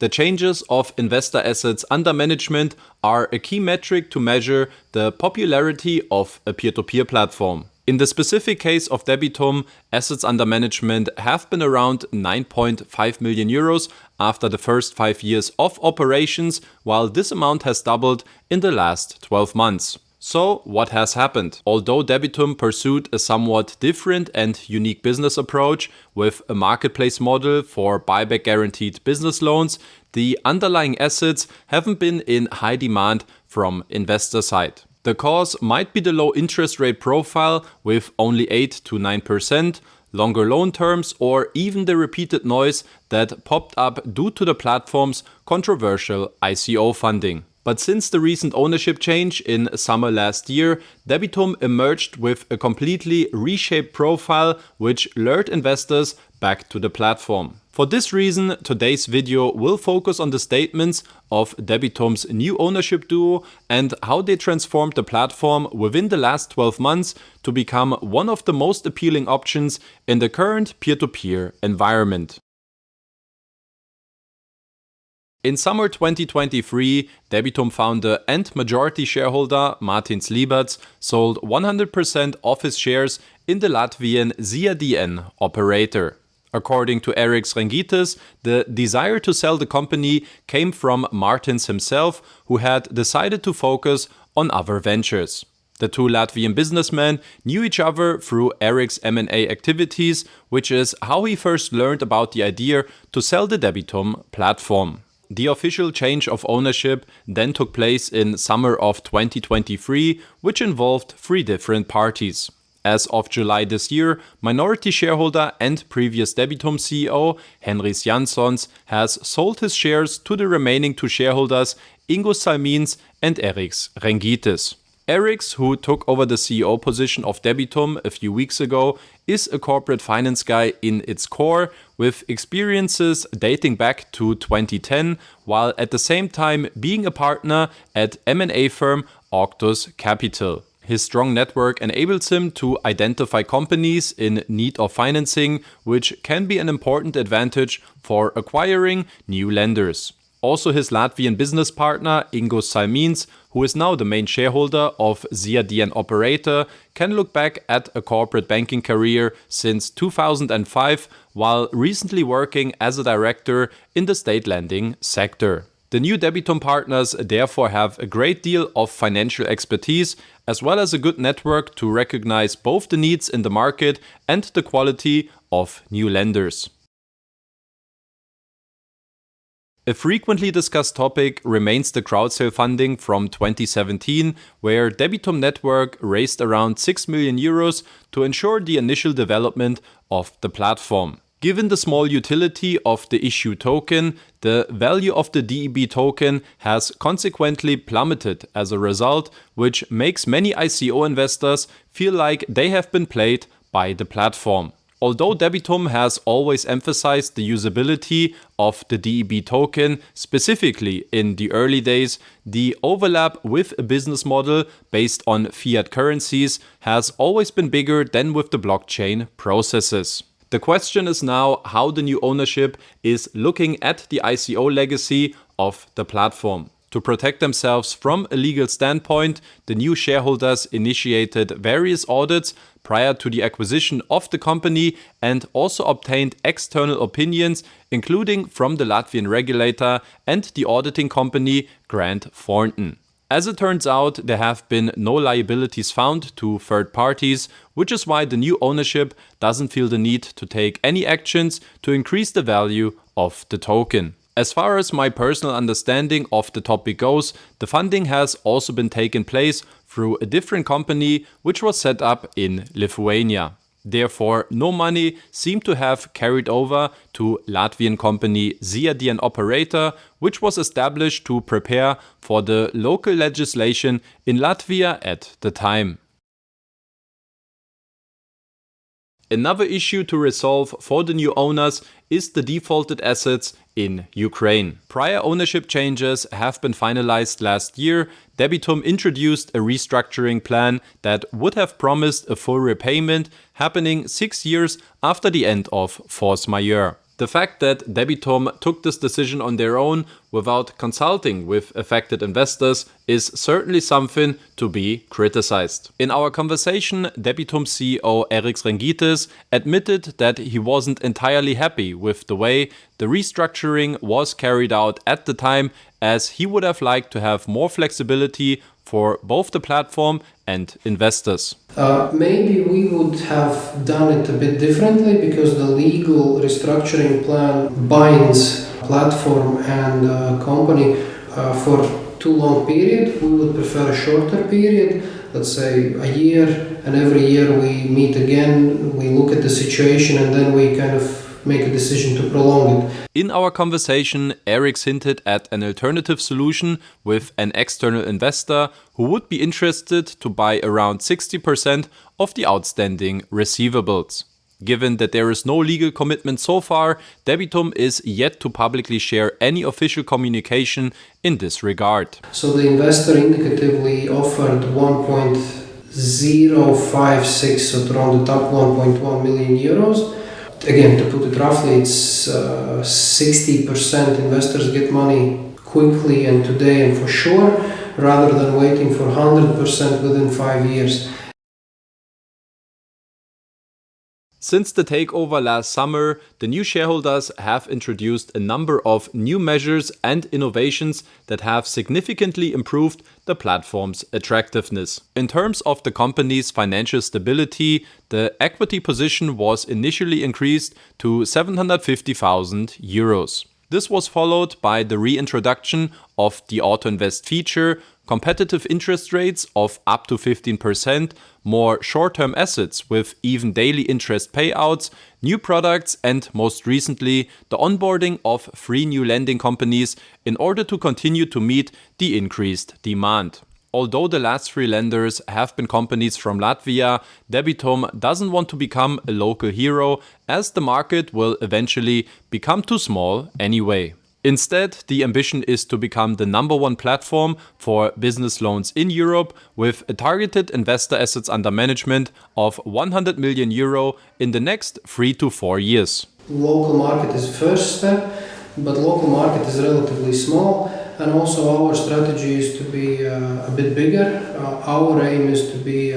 The changes of investor assets under management are a key metric to measure the popularity of a peer-to-peer platform. In the specific case of Debitum, assets under management have been around 9.5 million euros after the first 5 years of operations, while this amount has doubled in the last 12 months. So, what has happened? Although Debitum pursued a somewhat different and unique business approach with a marketplace model for buyback guaranteed business loans, the underlying assets haven't been in high demand from investor side. The cause might be the low interest rate profile with only 8 to 9%, longer loan terms, or even the repeated noise that popped up due to the platform's controversial ICO funding. But since the recent ownership change in summer last year, Debitum emerged with a completely reshaped profile which lured investors back to the platform. For this reason, today's video will focus on the statements of Debitum's new ownership duo and how they transformed the platform within the last 12 months to become one of the most appealing options in the current peer-to-peer environment. In summer 2023, Debitum founder and majority shareholder Martin Slieberts sold 100% of his shares in the Latvian DEB operator. According to Eriks Rengitis, the desire to sell the company came from Martins himself, who had decided to focus on other ventures. The two Latvian businessmen knew each other through Erik's M&A activities, which is how he first learned about the idea to sell the Debitum platform. The official change of ownership then took place in summer of 2023, which involved 3 different parties. As of July this year, minority shareholder and previous Debitum CEO Henris Janssons has sold his shares to the remaining 2 shareholders Ingo Salmins and Eriks Rengitis. Eriks, who took over the CEO position of Debitum a few weeks ago, is a corporate finance guy in its core, with experiences dating back to 2010, while at the same time being a partner at M&A firm Octus Capital. His strong network enables him to identify companies in need of financing, which can be an important advantage for acquiring new lenders. Also, his Latvian business partner, Ingo Salmins, who is now the main shareholder of DEB operator, can look back at a corporate banking career since 2005, while recently working as a director in the state lending sector. The new Debitum partners therefore have a great deal of financial expertise, as well as a good network to recognize both the needs in the market and the quality of new lenders. A frequently discussed topic remains the crowd sale funding from 2017, where Debitum Network raised around 6 million euros to ensure the initial development of the platform. Given the small utility of the issue token, the value of the DEB token has consequently plummeted as a result, which makes many ICO investors feel like they have been played by the platform. Although Debitum has always emphasized the usability of the DEB token, specifically in the early days, the overlap with a business model based on fiat currencies has always been bigger than with the blockchain processes. The question is now how the new ownership is looking at the ICO legacy of the platform. To protect themselves from a legal standpoint, the new shareholders initiated various audits prior to the acquisition of the company and also obtained external opinions, including from the Latvian regulator and the auditing company Grant Thornton. As it turns out, there have been no liabilities found to third parties, which is why the new ownership doesn't feel the need to take any actions to increase the value of the token. As far as my personal understanding of the topic goes, the funding has also been taken place through a different company which was set up in Lithuania. Therefore, no money seemed to have carried over to Latvian company DEB operator, which was established to prepare for the local legislation in Latvia at the time. Another issue to resolve for the new owners is the defaulted assets in Ukraine. Prior ownership changes have been finalized last year. Debitum introduced a restructuring plan that would have promised a full repayment happening 6 years after the end of force majeure. The fact that Debitum took this decision on their own without consulting with affected investors is certainly something to be criticized. In our conversation, Debitum CEO Eric Rengitis admitted that he wasn't entirely happy with the way the restructuring was carried out at the time, as he would have liked to have more flexibility for both the platform and investors. Maybe we would have done it a bit differently, because the legal restructuring plan binds platform and company for too long period. We would prefer a shorter period, let's say a year, and every year we meet again, we look at the situation, and then we kind of make a decision to prolong it. In our conversation, Eric hinted at an alternative solution with an external investor who would be interested to buy around 60% of the outstanding receivables. Given that there is no legal commitment so far, Debitum is yet to publicly share any official communication in this regard. So the investor indicatively offered 1.056, so around the top 1.1 million euros. Again, to put it roughly, it's 60% investors get money quickly and today and for sure, rather than waiting for 100% within 5 years. Since the takeover last summer, the new shareholders have introduced a number of new measures and innovations that have significantly improved the platform's attractiveness. In terms of the company's financial stability, the equity position was initially increased to 750,000 euros. This was followed by the reintroduction of the Auto Invest feature, competitive interest rates of up to 15%, more short-term assets with even daily interest payouts, new products, and most recently, the onboarding of 3 new lending companies in order to continue to meet the increased demand. Although the last 3 lenders have been companies from Latvia, Debitum doesn't want to become a local hero, as the market will eventually become too small anyway. Instead, the ambition is to become the #1 platform for business loans in Europe, with a targeted investor assets under management of 100 million euro in the next 3 to 4 years. Local market is first step, but local market is relatively small, and also our strategy is to be a bit bigger. Our aim is to be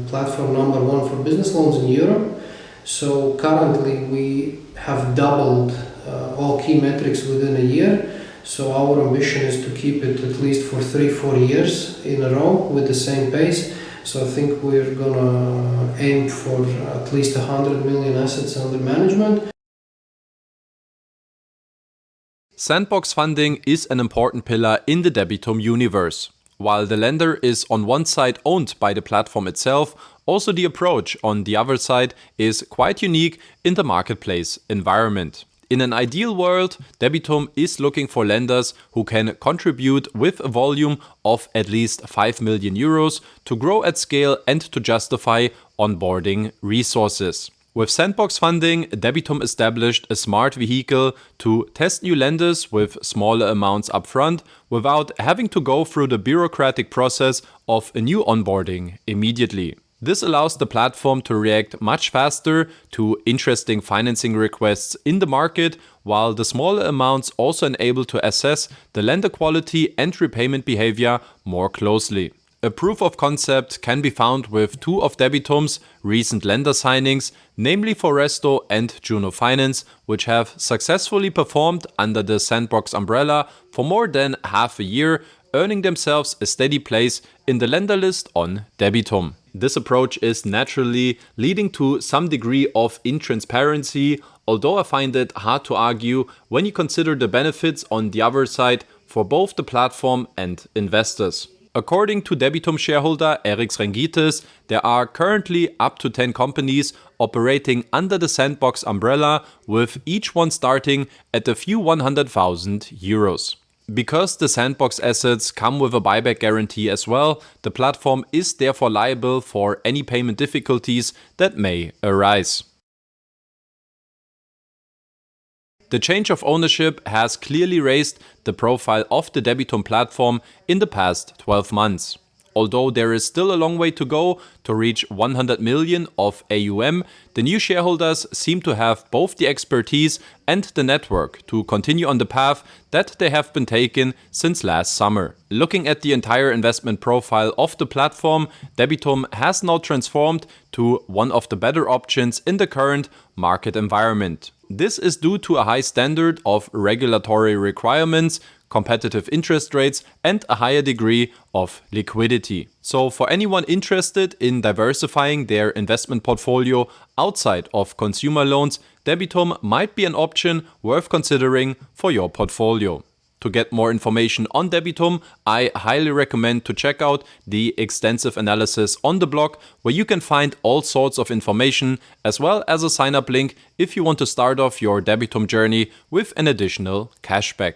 platform #1 for business loans in Europe. So currently we have doubled all key metrics within a year. So our ambition is to keep it at least for 3-4 years in a row with the same pace. So I think we're gonna aim for at least 100 million assets under management. Sandbox Funding is an important pillar in the Debitum universe. While the lender is on one side owned by the platform itself, also the approach on the other side is quite unique in the marketplace environment. In an ideal world, Debitum is looking for lenders who can contribute with a volume of at least 5 million euros to grow at scale and to justify onboarding resources. With Sandbox Funding, Debitum established a smart vehicle to test new lenders with smaller amounts upfront without having to go through the bureaucratic process of a new onboarding immediately. This allows the platform to react much faster to interesting financing requests in the market, while the smaller amounts also enable to assess the lender quality and repayment behavior more closely. A proof of concept can be found with 2 of Debitum's recent lender signings, namely Foresto and Juno Finance, which have successfully performed under the Sandbox umbrella for more than half a year, earning themselves a steady place in the lender list on Debitum. This approach is naturally leading to some degree of intransparency, although I find it hard to argue when you consider the benefits on the other side for both the platform and investors. According to Debitum shareholder Eric Rengitis, there are currently up to 10 companies operating under the Sandbox umbrella, with each one starting at a few 100,000 euros. Because the Sandbox assets come with a buyback guarantee as well, the platform is therefore liable for any payment difficulties that may arise. The change of ownership has clearly raised the profile of the Debitum platform in the past 12 months. Although there is still a long way to go to reach 100 million of AUM, the new shareholders seem to have both the expertise and the network to continue on the path that they have been taking since last summer. Looking at the entire investment profile of the platform, Debitum has now transformed to one of the better options in the current market environment. This is due to a high standard of regulatory requirements, competitive interest rates, and a higher degree of liquidity. So for anyone interested in diversifying their investment portfolio outside of consumer loans, Debitum might be an option worth considering for your portfolio. To get more information on Debitum, I highly recommend to check out the extensive analysis on the blog, where you can find all sorts of information, as well as a sign-up link if you want to start off your Debitum journey with an additional cashback.